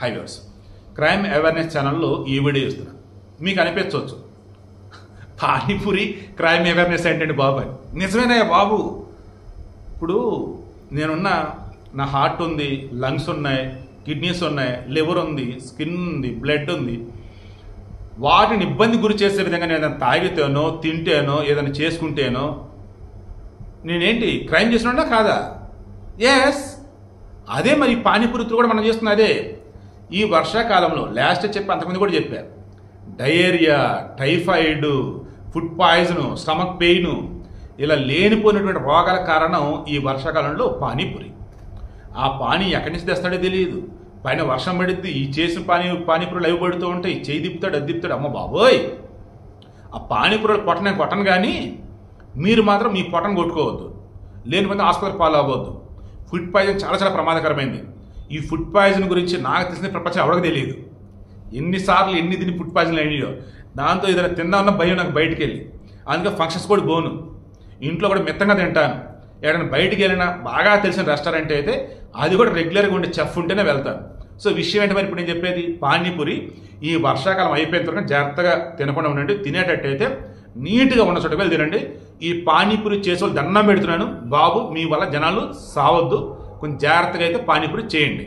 హైవేర్స్ crime awareness ఛానల్లో ఈ video ఇస్తున్నాను. మీకు అనిపించవచ్చు పానీపూరి క్రైమ్ అవేర్నెస్ ఏంటండి బాబు అని. నిజమేనయ్యా బాబు. ఇప్పుడు నా హార్ట్ ఉంది, లంగ్స్ ఉన్నాయి, కిడ్నీస్ ఉన్నాయి, లివర్ ఉంది, స్కిన్ ఉంది, బ్లడ్ ఉంది. వాటిని ఇబ్బంది గురి చేసే విధంగా నేను ఏదైనా తాగితేనో తింటేనో ఏదైనా చేసుకుంటేనో నేనేంటి క్రైమ్ చేసినా కాదా? ఎస్, అదే మరి పానీపూరితో కూడా మనం చేస్తున్న అదే. ఈ వర్షాకాలంలో లాస్ట్ చెప్పి అంతకుముందు కూడా చెప్పారు, diarrhoea, typhoid, food poison, stomach pain, ఇలా లేనిపోయినటువంటి రోగాల కారణం ఈ వర్షాకాలంలో పానీపూరి. ఆ పానీ ఎక్కడి నుంచి తెస్తాడో తెలియదు. పైన వర్షం పడిద్ది, ఈ చేసిన పానీపూరులు అవి పడుతూ ఉంటాయి, చేయి తిప్పుతాడు, అది తిప్పుతాడు. అమ్మ బాబోయ్, ఆ పానీపూరులు నేను కొట్టను, కానీ మీరు మాత్రం మీ పొట్టను కొట్టుకోవద్దు, లేనిపోతే ఆసుపత్రి పాలు అవ్వద్దు. ఫుడ్ పాయిజన్ చాలా చాలా ప్రమాదకరమైంది. ఈ ఫుడ్ పాయిజన్ గురించి నాకు తెలిసిన ప్రపంచం ఎవరికి తెలియదు. ఎన్నిసార్లు ఎన్ని తిని ఫుడ్ పాయిజన్ అయినాయో. దాంతో ఏదైనా తిందామన్న భయం నాకు బయటికి వెళ్ళి. అందుకే ఫంక్షన్స్ కూడా పోను, ఇంట్లో కూడా మిత్తంగా తింటాను. ఎక్కడైనా బయటికి వెళ్ళినా బాగా తెలిసిన రెస్టారెంట్ అయితే అది కూడా రెగ్యులర్గా ఉండే చెఫ్ ఉంటేనే వెళ్తాను. సో విషయం ఏంటి మరి ఇప్పుడు నేను చెప్పేది, పానీపూరి ఈ వర్షాకాలం అయిపోయిన తర్వాత జాగ్రత్తగా తినకుండా ఉండండి. తినేటట్టయితే నీట్గా ఉన్న చోట వెళ్ళి తినండి. ఈ పానీపూరి చేసే వాళ్ళు దండం పెడుతున్నాను బాబు, మీ వల్ల జనాలు సావద్దు. కొంచెం జాగ్రత్తగా అయితే పానీపూరి చేయండి.